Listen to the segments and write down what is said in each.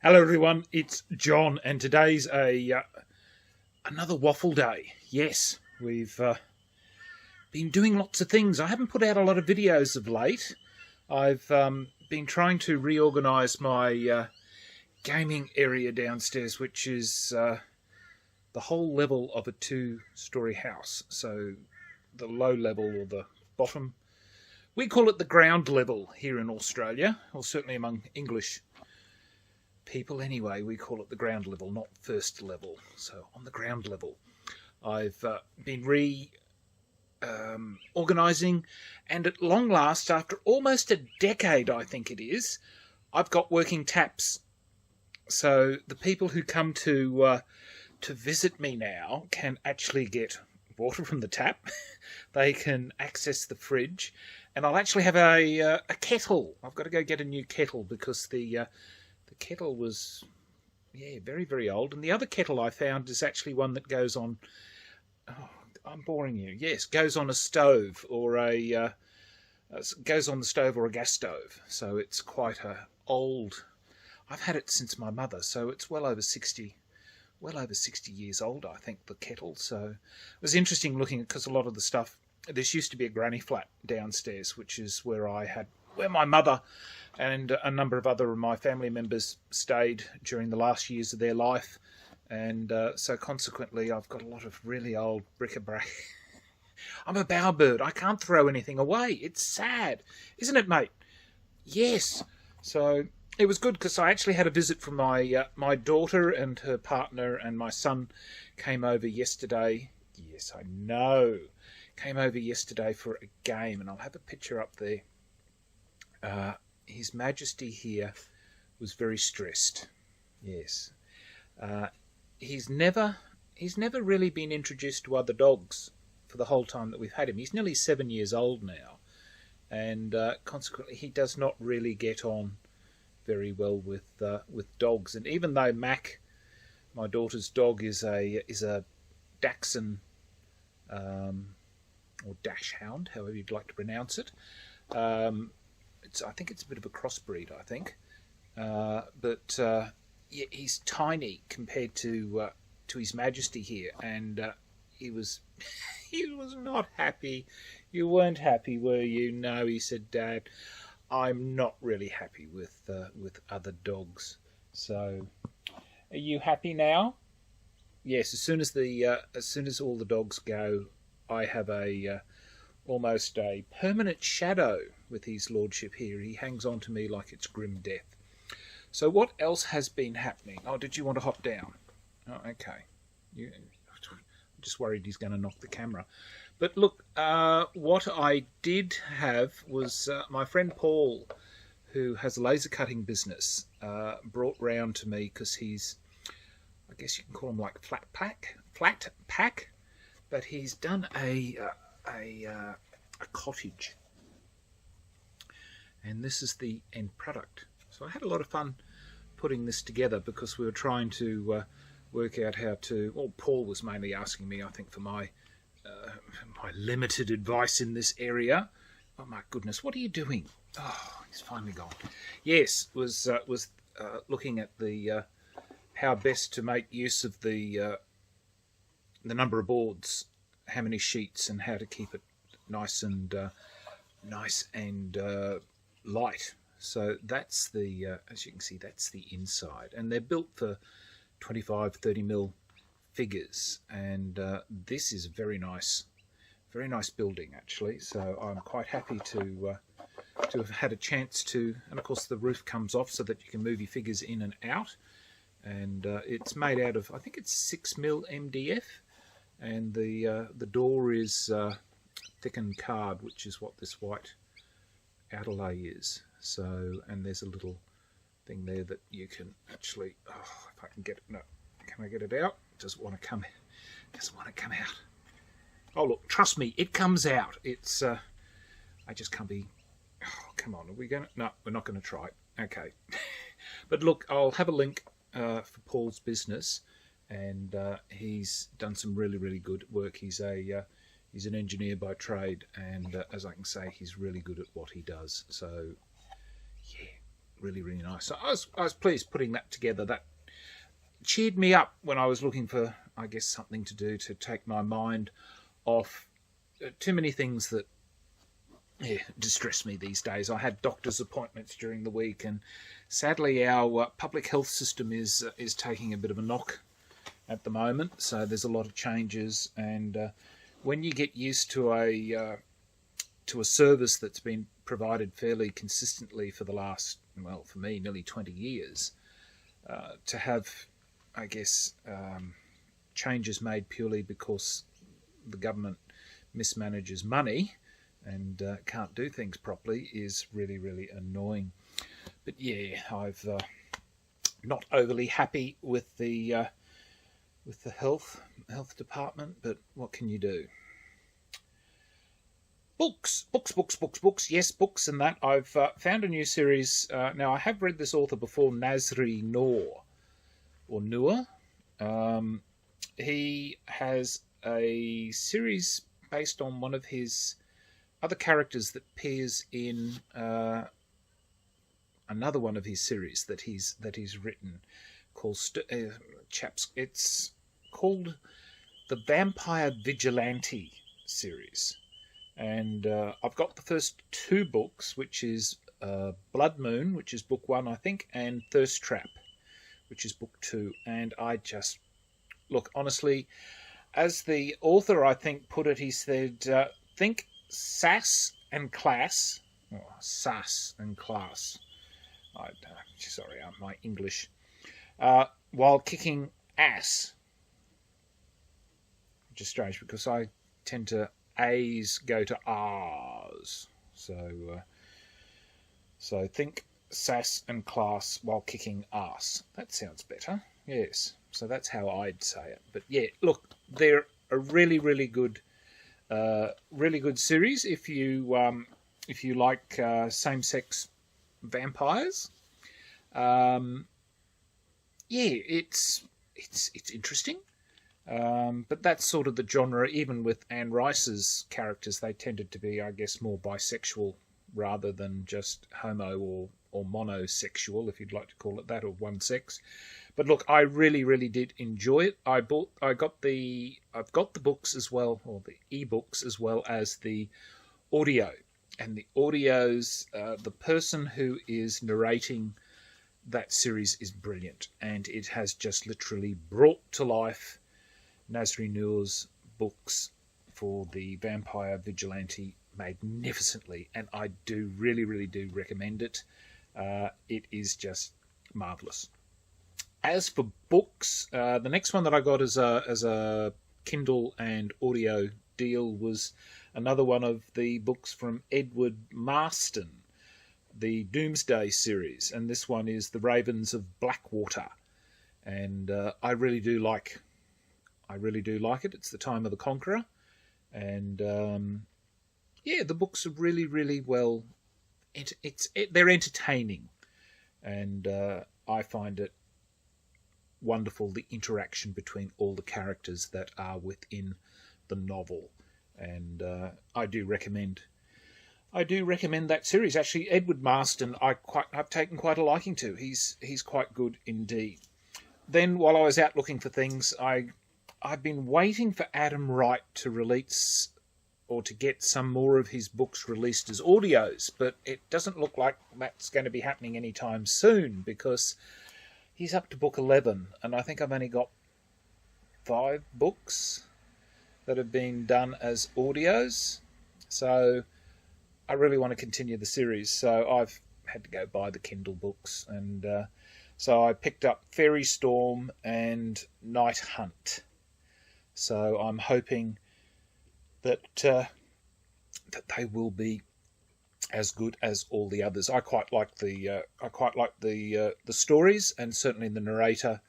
Hello everyone, it's John, and today's another waffle day. Yes, we've been doing lots of things. I haven't put out a lot of videos of late. I've been trying to reorganise my gaming area downstairs, which is the whole level of a two-storey house. So the low level, or the bottom, we call it the ground level here in Australia, or certainly among English people anyway, we call it the ground level, not first level. So on the ground level, I've been organising, and at long last, after almost a decade, I think it is, I've got working taps. So the people who come to visit me now can actually get water from the tap. They can access the fridge, and I'll actually have a kettle. I've got to go get a new kettle because the kettle was, very, very old. And the other kettle I found is actually one that goes on, I'm boring you. Yes, goes on a stove or goes on the stove or a gas stove. So it's quite a old, I've had it since my mother, so it's well over 60 years old, I think, the kettle. So it was interesting looking at, because a lot of the stuff, this used to be a granny flat downstairs, which is where my mother and a number of other of my family members stayed during the last years of their life. And so consequently, I've got a lot of really old bric-a-brac. I'm a bowerbird. I can't throw anything away. It's sad. Isn't it, mate? Yes. So it was good because I actually had a visit from my daughter and her partner, and my son came over yesterday. Yes, I know. Came over yesterday for a game, and I'll have a picture up there. His Majesty here was very stressed. Yes. He's never really been introduced to other dogs for the whole time that we've had him. He's nearly 7 years old now, and consequently he does not really get on very well with dogs. And even though Mac, my daughter's dog, is a Dachshund or Dachshund, however you'd like to pronounce it. I think it's a bit of a crossbreed, I think. But he's tiny compared to His Majesty here, and he was not happy. You weren't happy, were you? No, he said, Dad, I'm not really happy with other dogs. So, are you happy now? Yes. As soon as all the dogs go, I have almost a permanent shadow with his lordship here. He hangs on to me like it's grim death. So what else has been happening? Oh, did you want to hop down? Oh, okay. I'm just worried he's going to knock the camera. But look, what I did have was my friend Paul, who has a laser cutting business, brought round to me because he's, I guess you can call him like flat pack, but he's done a cottage, and this is the end product. So I had a lot of fun putting this together because we were trying to work out how to, well, Paul was mainly asking me, I think, for my limited advice in this area. Oh my goodness, what are you doing? Oh, he's finally gone. Yes, was looking at the how best to make use of the number of boards, how many sheets, and how to keep it nice and light. So that's the, as you can see, that's the inside, and they're built for 25-30 mil figures, and this is a very nice building actually. So I'm quite happy to have had a chance to, and of course the roof comes off so that you can move your figures in and out, and it's made out of, I think it's 6 mil MDF, and the door is thickened card, which is what this white outer lay is. So, and there's a little thing there that you can actually, if I can get it, no, can I get it out? It doesn't want to come out. Oh look, trust me, it comes out. It's I just can't be, come on, are we gonna, no, we're not going to try it. Okay. But look, I'll have a link for Paul's business, and he's done some really, really good work. He's an engineer by trade, and as I can say, he's really good at what he does. So, yeah, really, really nice. So I was pleased putting that together. That cheered me up when I was looking for, I guess, something to do to take my mind off too many things that distress me these days. I had doctor's appointments during the week, and sadly our public health system is taking a bit of a knock at the moment. So there's a lot of changes, and when you get used to a service that's been provided fairly consistently for the last, well, for me, nearly 20 years, to have, I guess, changes made purely because the government mismanages money and can't do things properly is really, really annoying. But yeah, I've not overly happy with the health department, but what can you do? Books. Yes, books and that. I've found a new series. Now, I have read this author before, Nasri Noor, or Noor. He has a series based on one of his other characters that appears in another one of his series that he's written, called it's called the Vampire Vigilante series. And I've got the first two books, which is Blood Moon, which is book 1, I think, and Thirst Trap, which is book 2. And I just, look, honestly, as the author, I think, put it, he said, think sass and class. Oh, sass and class. Sorry, my English. While kicking ass. Which is strange because I tend to A's go to R's. So think sass and class while kicking ass. That sounds better. Yes. So that's how I'd say it. But yeah, look, they're a really, really good series if you like same-sex vampires. Yeah, it's interesting. But that's sort of the genre. Even with Anne Rice's characters, they tended to be, I guess, more bisexual rather than just homo or monosexual, if you'd like to call it that, or one sex. But look, I really, really did enjoy it. I've got the books as well, or the ebooks as well as the audio. And the audios, the person who is narrating that series is brilliant, and it has just literally brought to life Nasri Noor's books for the Vampire Vigilante magnificently, and I do really, really do recommend it. It is just marvellous. As for books, the next one that I got as a Kindle and audio deal was another one of the books from Edward Marston, the Doomsday series, and this one is The Ravens of Blackwater, and I really do like it. It's the time of the Conqueror, and yeah, the books are really, really well. They're entertaining, and I find it wonderful, the interaction between all the characters that are within the novel, and I do recommend that series. Actually, Edward Marston, I've taken quite a liking to. He's quite good indeed. Then, while I was out looking for things, I've been waiting for Adam Wright to release or to get some more of his books released as audios, but it doesn't look like that's going to be happening anytime soon because he's up to book 11, and I think I've only got 5 books that have been done as audios. So I really want to continue the series, so I've had to go buy the Kindle books, and so I picked up Fairy Storm and Night Hunt. So I'm hoping that they will be as good as all the others. I quite like the stories, and certainly the narrator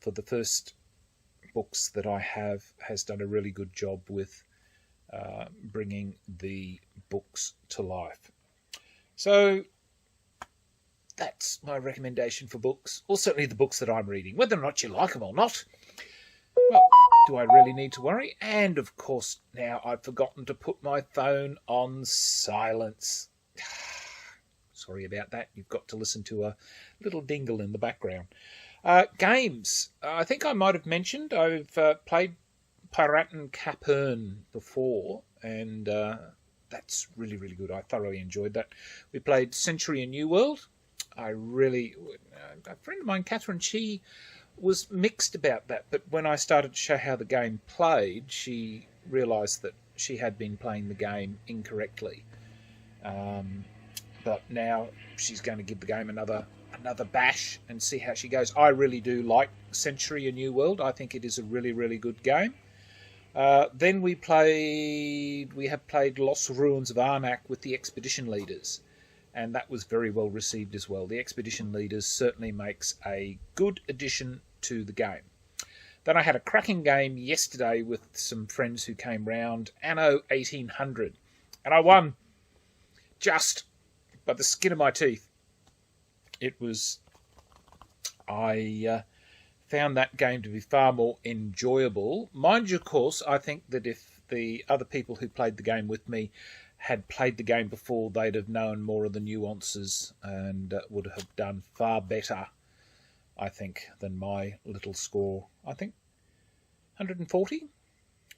for the first books that I have has done a really good job with bringing the books to life. So that's my recommendation for books, or certainly the books that I'm reading. Whether or not you like them or not, well, do I really need to worry? And of course, now I've forgotten to put my phone on silence. So Sorry about that. You've got to listen to a little dingle in the background. Games. I think I might have mentioned I've played Piraten Capern before, and that's really, really good. I thoroughly enjoyed that. We played Century and New World. A friend of mine, Catherine, she was mixed about that, but when I started to show how the game played, she realised that she had been playing the game incorrectly. But now she's going to give the game another bash and see how she goes. I really do like Century and New World. I think it is a really, really good game. Then we have played Lost Ruins of Arnak with the Expedition Leaders, and that was very well received as well. The Expedition Leaders certainly makes a good addition to the game. Then I had a cracking game yesterday with some friends who came round, Anno 1800, and I won just by the skin of my teeth. I found that game to be far more enjoyable. Mind you, of course, I think that if the other people who played the game with me had played the game before, they'd have known more of the nuances and would have done far better, I think, than my little score. I think 140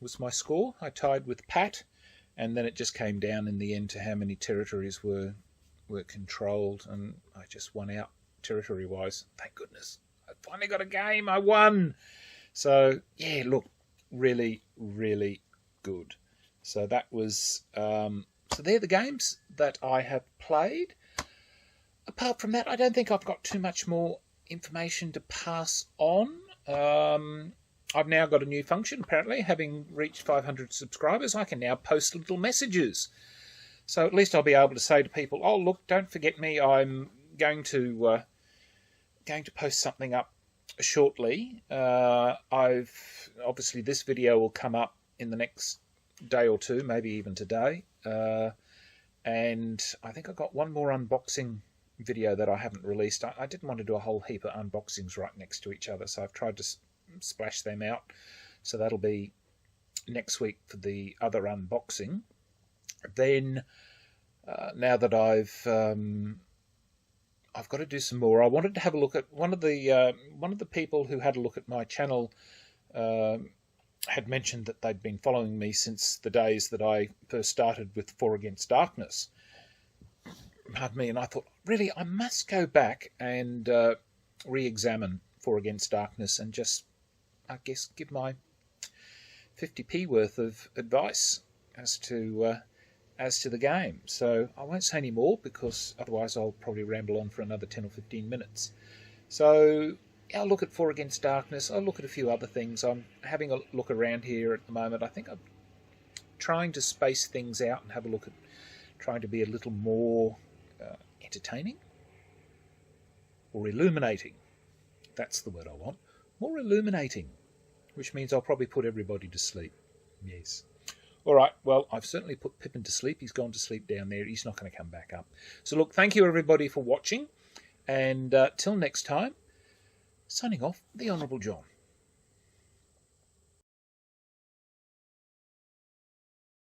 was my score. I tied with Pat, and then it just came down in the end to how many territories were controlled, and I just won out territory-wise. Thank goodness. I finally got a game. I won. So, yeah, look, really, really good. So that was... so they're the games that I have played. Apart from that, I don't think I've got too much more information to pass on. I've now got a new function, apparently. Having reached 500 subscribers, I can now post little messages. So at least I'll be able to say to people, oh, look, don't forget me. I'm going to post something up shortly. Obviously this video will come up in the next day or two, maybe even today. And I think I've got one more unboxing video that I haven't released. I didn't want to do a whole heap of unboxings right next to each other, so I've tried to splash them out. So that'll be next week for the other unboxing. Then, now that I've got to do some more. I wanted to have a look at one of the people who had a look at my channel. Had mentioned that they'd been following me since the days that I first started with 4 Against Darkness. Pardon me, and I thought, really, I must go back and re-examine 4 Against Darkness and just, I guess, give my 50p worth of advice as to the game. So I won't say any more, because otherwise I'll probably ramble on for another 10 or 15 minutes. So I'll look at 4 Against Darkness. I'll look at a few other things. I'm having a look around here at the moment. I think I'm trying to space things out and have a look at trying to be a little more entertaining or illuminating. That's the word I want. More illuminating, which means I'll probably put everybody to sleep. Yes. All right, well, I've certainly put Pippin to sleep. He's gone to sleep down there. He's not going to come back up. So look, thank you everybody for watching, and till next time, signing off, the Honourable John.